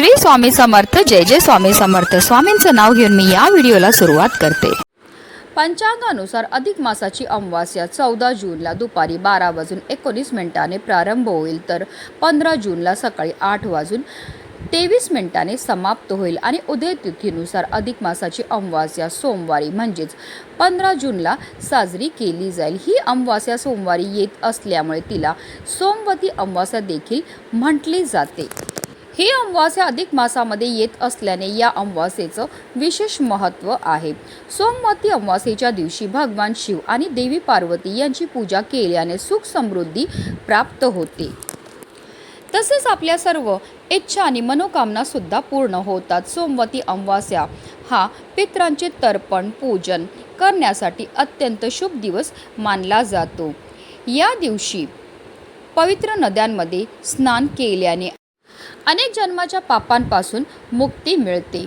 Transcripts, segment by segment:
श्री स्वामी समर्थ. जय जय स्वामी समर्थ. स्वामींचं नाव घेऊन मी या व्हिडिओला सुरुवात करते. पंचांगानुसार अधिक मासाची अमावास्या 14 जूनला दुपारी 12:19 प्रारंभ होईल, तर 15 जूनला सकाळी 8:23 समाप्त होईल आणि उदय तिथीनुसार अधिक मासाची अमावास्या सोमवारी म्हणजेच 15 जूनला साजरी केली जाईल. ही अमावास्या सोमवारी येत असल्यामुळे तिला सोमवती अमावास्या देखील म्हटली जाते. ही अमावास्या अधिक मासामध्ये येत असल्याने या अमावास्येचं विशेष महत्त्व आहे. सोमवती अमावास्येच्या दिवशी भगवान शिव आणि देवी पार्वती यांची पूजा केल्याने सुख समृद्धी प्राप्त होते. तसेच आपल्या सर्व इच्छा आणि मनोकामना सुद्धा पूर्ण होतात. सोमवती अमावास्या हा पितरांचे तर्पण पूजन करण्यासाठी अत्यंत शुभ दिवस मानला जातो. या दिवशी पवित्र नद्यांमध्ये स्नान केल्याने अनेक जन्माच्या पापांपासून मुक्ती मिळते.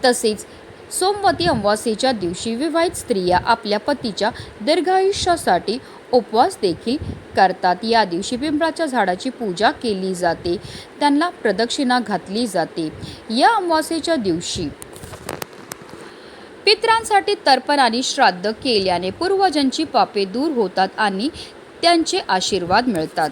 तसेच सोमवती अमावास्येच्या दिवशी विवाहित स्त्रिया आपल्या पतीच्या दीर्घायुष्यासाठी उपवास देखील करतात. या दिवशी पिंपळाच्या झाडाची पूजा केली जाते, त्यांना प्रदक्षिणा घातली जाते. या अमावास्येच्या दिवशी पितरांसाठी तर्पण आणि श्राद्ध केल्याने पूर्वजांची पापे दूर होतात आणि त्यांचे आशीर्वाद मिळतात.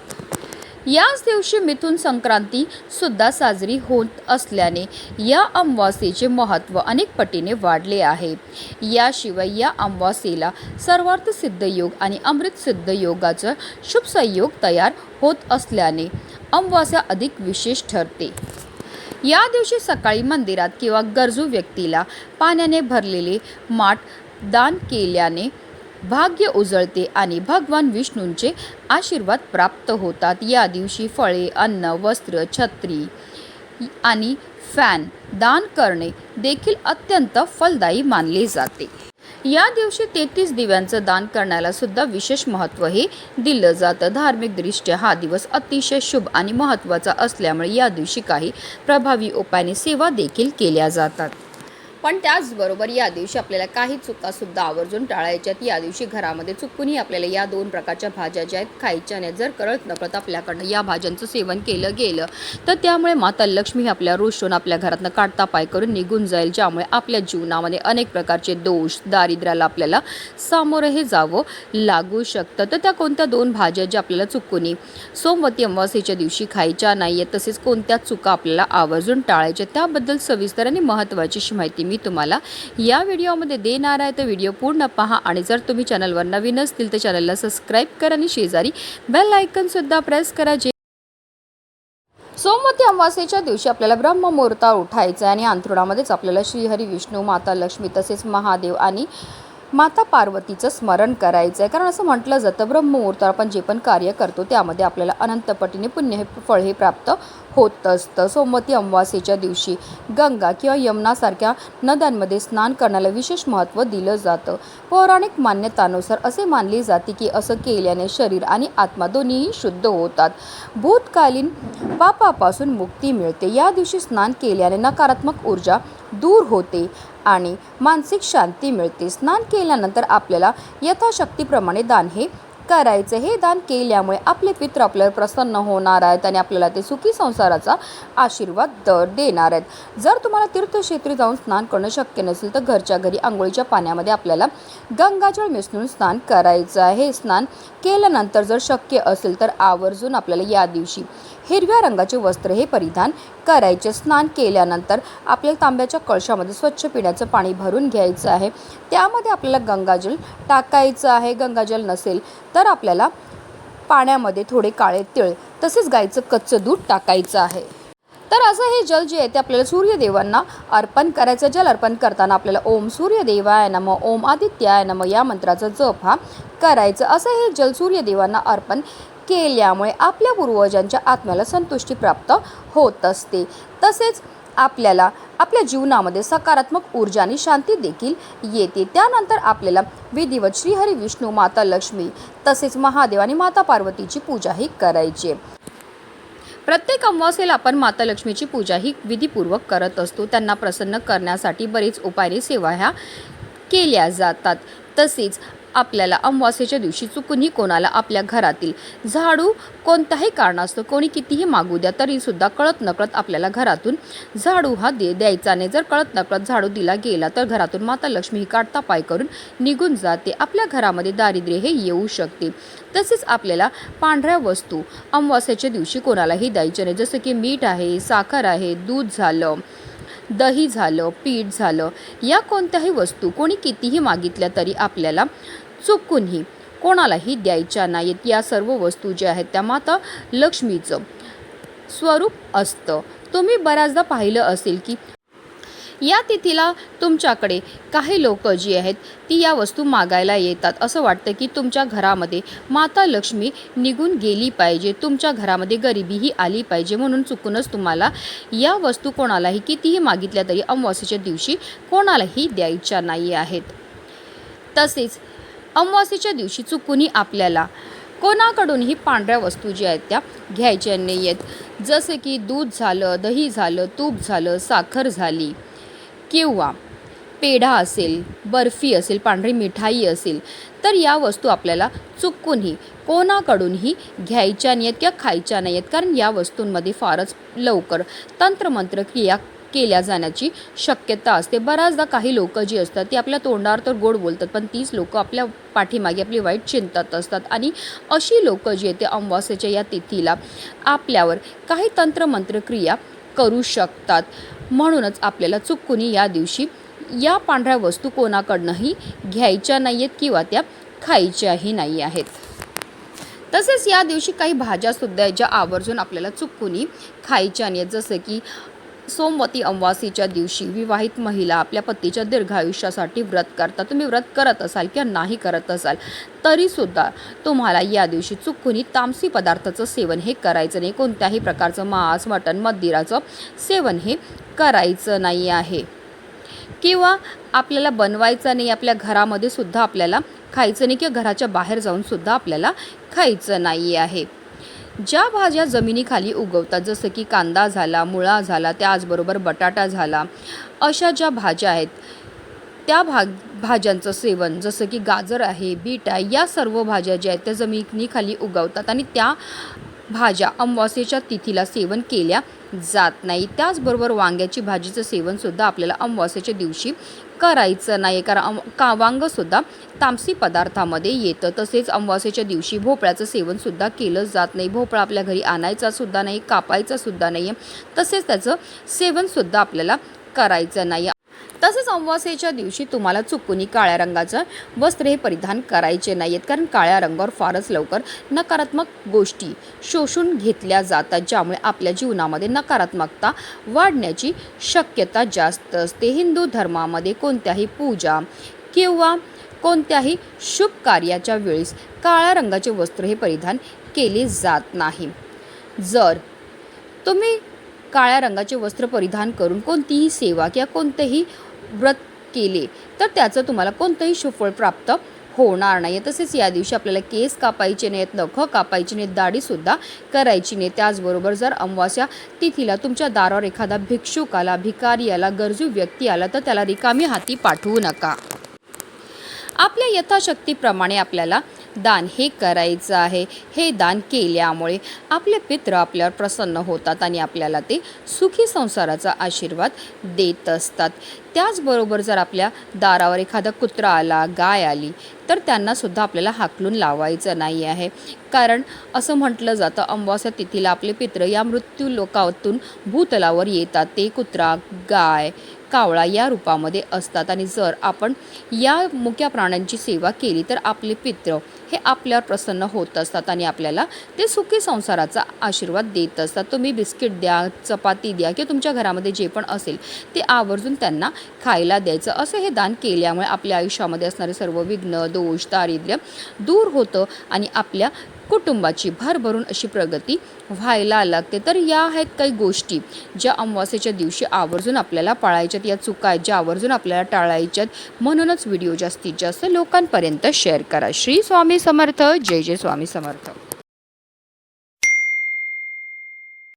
याच दिवशी मिथुन संक्रांती सुद्धा साजरी होत असल्याने या अमावास्येचे महत्त्व अनेक पटीने वाढले आहे. याशिवाय या अमावास्येला सर्वार्थ सिद्ध योग आणि अमृत सिद्ध योगाचा शुभ संयोग तयार होत असल्याने अमावास्या अधिक विशेष ठरते. या दिवशी सकाळी मंदिरात किंवा गरजू व्यक्तीला पाण्याने भरलेले माठ दान केल्याने भाग्य उजळते आणि भगवान विष्णूंचे आशीर्वाद प्राप्त होतात. या दिवशी फळे, अन्न, वस्त्र, छत्री आणि फॅन दान करणे देखील अत्यंत फलदायी मानले जाते. या दिवशी 33 दिव्यांचं दान करण्याला सुद्धा विशेष महत्त्व हे दिलं जातं. धार्मिकदृष्ट्या हा दिवस अतिशय शुभ आणि महत्त्वाचा असल्यामुळे या दिवशी काही प्रभावी उपायाने सेवा देखील केल्या जातात. पण त्याचबरोबर या दिवशी आपल्याला काही चुकासुद्धा आवर्जून टाळायच्यात. या दिवशी घरामध्ये चुकूनही आपल्याला या 2 प्रकारच्या भाज्या ज्या आहेत खायच्या नाही. जर कळत नकळत आपल्याकडनं या भाज्यांचं सेवन केलं गेलं तर त्यामुळे माता लक्ष्मी आपल्या रोषून आपल्या घरातनं काढता पाय करून निघून जाईल, ज्यामुळे आपल्या जीवनामध्ये अनेक प्रकारचे दोष, दारिद्र्याला आपल्याला सामोरं जावं लागू शकतं. तर त्या कोणत्या 2 भाज्या ज्या आपल्याला चुकूनही सोमवती अमावास्येच्या दिवशी खायच्या नाही आहेत, तसेच कोणत्या चुका आपल्याला आवर्जून टाळायच्या, त्याबद्दल सविस्तर आणि महत्त्वाची माहिती मी तुम्हाला या व्हिडिओमध्ये देणार आहे. तर व्हिडिओ पूर्ण पहा आणि जर तुम्ही चॅनलवर नवीन असतील तर चॅनलला सबस्क्राईब करा आणि शेजारी बेल आयकॉन सुद्धा प्रेस करा. सोमवती अमावास्येच्या दिवशी आपल्याला ब्रह्ममुहूर्तावर उठायचं आहे आणि अंथरुणामध्येच आपल्याला श्रीहरी, विष्णू, माता लक्ष्मी तसेच महादेव आणि माता पार्वतीचं स्मरण करायचं आहे. कारण असं म्हटलं जातं ब्रह्ममुहूर्तावर आपण जे पण कार्य करतो त्यामध्ये आपल्याला अनंत पटीने पुण्य फळ हे प्राप्त होत असतं. सोमवती अमावास्येच्या दिवशी गंगा किंवा यमुनासारख्या नद्यांमध्ये स्नान करण्याला विशेष महत्त्व दिलं जातं. पौराणिक मान्यतानुसार असे मानले जाते की असं केल्याने शरीर आणि आत्मा दोन्हीही शुद्ध होतात. भूतकालीन पापापासून मुक्ती मिळते. या दिवशी स्नान केल्याने नकारात्मक ऊर्जा दूर होते आणि मानसिक शांती मिळते. स्नान केल्यानंतर आपल्याला यथाशक्तीप्रमाणे दान हे करायचं. हे दान केल्यामुळे आपले पितृ आपल्यावर प्रसन्न होणार आहेत आणि आपल्याला ते सुखी संसाराचा आशीर्वाद देणार आहेत. जर तुम्हाला तीर्थक्षेत्री जाऊन स्नान करणं शक्य नसेल तर घरच्या घरी आंघोळीच्या पाण्यामध्ये आपल्याला गंगाजळ मिसळून स्नान करायचं आहे. हे स्नान केल्यानंतर जर शक्य असेल तर आवर्जून आपल्याला या दिवशी हिरव्या रंगाचे वस्त्र हे परिधान करायचे. स्नान केल्यानंतर आपल्याला तांब्याच्या कळशामध्ये स्वच्छ पिण्याचं पाणी भरून घ्यायचं आहे. त्यामध्ये आपल्याला गंगाजल टाकायचं आहे. गंगाजल नसेल तर आपल्याला पाण्यामध्ये थोडे काळे तीळ तसेच गाईचं कच्चं दूध टाकायचं आहे. तर असं हे जल जे आहे ते आपल्याला सूर्यदेवांना अर्पण करायचं. जल अर्पण करताना आपल्याला ओम सूर्यदेवाय नमः, ओम आदित्याय नमः या मंत्राचा जप हा करायचं. असं हे जल सूर्यदेवांना अर्पण केल्यामुळे आपल्या पूर्वजांच्या आत्म्याला संतुष्टी प्राप्त होत असते. तसेच आपल्याला आपल्या जीवनामध्ये सकारात्मक ऊर्जा आणि शांती देखील येते. त्यानंतर आपल्याला विधिवत श्रीहरी, विष्णू, माता लक्ष्मी तसेच महादेव आणि माता पार्वतीची पूजा ही करायची. प्रत्येक अमावास्येला आपण माता लक्ष्मीची पूजा ही विधीपूर्वक करत असतो. त्यांना प्रसन्न करण्यासाठी बरेच उपाय सेवा ह्या केल्या जातात. तसेच आपल्याला अमावास्येच्या दिवशी चुकूनही कोणाला आपल्या घरातील झाडू कोणत्याही कारणास्तव कोणी कितीही मागू द्या तरीसुद्धा कळत नकळत आपल्याला घरातून झाडू हा द्यायचा नाही. जर कळत नकळत झाडू दिला गेला तर घरातून माता लक्ष्मी ही काढता पाय करून निघून जाते. आपल्या घरामध्ये दारिद्र्य हे येऊ शकते. तसेच आपल्याला पांढऱ्या वस्तू अमावास्येच्या दिवशी कोणालाही द्यायचे नाही. जसं की मीठ आहे, साखर आहे, दूध झालं, दही झालं, पीठ झालं, या कोणत्याही वस्तू कोणी कितीही मागितल्या तरी आपल्याला चुकूनही कोणालाही द्यायच्या नाहीत. या सर्व वस्तू ज्या आहेत त्या माता लक्ष्मीचं स्वरूप असतं. तुम्ही बऱ्याचदा पाहिलं असेल की या तिथीला तुमच्याकडे काही लोक जी आहेत ती या वस्तू मागायला येतात. असं वाटतं की तुमच्या घरामध्ये माता लक्ष्मी निघून गेली पाहिजे, तुमच्या घरामध्ये गरिबीही आली पाहिजे, म्हणून चुकूनच तुम्हाला या वस्तू कोणालाही कितीही मागितल्या तरी अमावास्येच्या दिवशी कोणालाही द्यायच्या नाही आहेत. तसेच अमावास्येच्या दिवशी चुकूनही आपल्याला कोणाकडूनही पांढऱ्या वस्तू ज्या आहेत त्या घ्यायच्या नाही आहेत. जसे की दूध झालं, दही झालं, तूप झालं, साखर झाली किंवा पेढा असेल, बर्फी असेल, पांढरी मिठाई असेल, तर या वस्तू आपल्याला चुकूनही कोणाकडूनही घ्यायच्या नाही आहेत किंवा खायच्या नाही आहेत. कारण या वस्तूंमध्ये फारच लवकर तंत्रमंत्र क्रिया केल्या जाण्याची शक्यता असते. बऱ्याचदा काही लोक जी असतात ती आपल्या तोंडावर तर गोड बोलतात, पण तीच लोक आपल्या पाठीमागे आपली वाईट चिंतत असतात. आणि अशी लोक जी आहेत ते अमावास्येच्या या तिथीला आपल्यावर काही तंत्रमंत्र क्रिया करू शकतात. म्हणूनच आपल्याला चुकूनही या दिवशी या पांढऱ्या वस्तू कोणाकडनंही घ्यायच्या नाही आहेत किंवा त्या खायच्याही नाही आहेत. तसेच या दिवशी काही भाज्यासुद्धा आहेत ज्या आवर्जून आपल्याला चुकूनही खायच्या नाही आहेत. जसं की सोमवती अमावास्येच्या दिवशी विवाहित महिला आपल्या पतीच्या दीर्घायुष्यासाठी व्रत करतात. तुम्ही व्रत करत असाल किंवा नाही करत असाल तरीसुद्धा तुम्हाला या दिवशी चुकूनही तामसी पदार्थाचं सेवन हे करायचं नाही. कोणत्याही प्रकारचं मांस, मटण, मदिराचं सेवन हे करायचं नाही आहे किंवा आपल्याला बनवायचं नाही. आपल्या घरामध्ये सुद्धा आपल्याला खायचं नाही किंवा घराच्या बाहेर जाऊन सुद्धा आपल्याला खायचं नाही आहे. ज्या भाज्या जमिनीखाली उगवतात जसं की कांदा झाला, मुळा झाला, त्याचबरोबर बटाटा झाला, अशा ज्या भाज्या आहेत त्या भाज्यांचं सेवन, जसं की गाजर आहे, बीट आहे, या सर्व भाज्या ज्या आहेत त्या जमिनीखाली उगवतात आणि त्या भाज्या अमावास्येच्या तिथीला सेवन केल्या जात नाही. त्याचबरोबर वांग्याची भाजीचं सेवनसुद्धा आपल्याला अमावास्येच्या दिवशी करायचं नाही, कारण वांगंसुद्धा तामसी पदार्थामध्ये येतं. तसेच अमावास्येच्या दिवशी भोपळ्याचं सेवनसुद्धा केलं जात नाही. भोपळा आपल्या घरी आणायचा सुद्धा नाही, कापायचा सुद्धा नाही आहे. तसेच त्याचं सेवनसुद्धा आपल्याला करायचं नाही. तसेच अमावास्येच्या दिवशी तुम्हाला चुकूनही काळ्या रंगाचं वस्त्र हे परिधान करायचे नाही आहेत, कारण काळ्या रंगावर फारच लवकर नकारात्मक गोष्टी शोषून घेतल्या जातात, ज्यामुळे आपल्या जीवनामध्ये नकारात्मकता वाढण्याची शक्यता जास्त असते. हिंदू धर्मामध्ये कोणत्याही पूजा किंवा कोणत्याही शुभ कार्याच्या वेळेस काळ्या रंगाचे वस्त्र हे परिधान केले जात नाही. जर तुम्ही काळ्या रंगाचे वस्त्र परिधान करून कोणतीही सेवा किंवा कोणतेही व्रत केले तर त्याचं तुम्हाला कोणतंही शुभफळ प्राप्त होणार नाही. तसेच या दिवशी आपल्याला केस कापायचे नाहीत, नखं कापायची नाहीत, दाढीसुद्धा करायची नाही. त्याचबरोबर जर अमावास्या तिथीला तुमच्या दारावर एखादा भिक्षुक आला, भिकारी आला, गरजू व्यक्ती आला तर त्याला रिकामी हाती पाठवू नका. आपल्या यथाशक्तीप्रमाणे आपल्याला दान हे करायचं आहे. हे दान केल्यामुळे आपले पितृ आपल्यावर प्रसन्न होतात आणि आपल्याला ते सुखी संसाराचा आशीर्वाद देत असतात. त्याचबरोबर जर आपल्या दारावर एखादा कुत्रा आला, गाय आली तर त्यांनासुद्धा आपल्याला हाकलून लावायचं नाही आहे, कारण असं म्हटलं जातं अमावास्या तिथीला आपले पितृ या मृत्यू लोकातून भूतलावर येतात. ते कुत्रा, गाय, कावळा या रूपामध्ये असतात आणि जर आपण या मुक्या प्राण्यांची सेवा केली तर आपले पितृ हे आपल्यावर प्रसन्न होत असतात आणि आपल्याला ते सुखी संसाराचा आशीर्वाद देत असतात. तुम्ही बिस्किट द्या, चपाती द्या किंवा तुमच्या घरामध्ये जे पण असेल ते आवर्जून त्यांना खायला द्यायचं. असं हे दान केल्यामुळे आपल्या आयुष्यामध्ये असणारे सर्व विघ्न, दोष, दारिद्र्य दूर होतं आणि आपल्या कुटुंबाची भरभरून अशी प्रगती व्हायला लागते. तर या आहेत काही गोष्टी ज्या अमावास्येच्या दिवशी आवर्जून आपल्याला पाळायच्यात. या चुका आहेत ज्या आवर्जून आपल्याला टाळायच्यात. म्हणूनच व्हिडिओ जास्तीत जास्त लोकांपर्यंत शेअर करा. श्री स्वामी समर्थ. जय जय स्वामी समर्थ.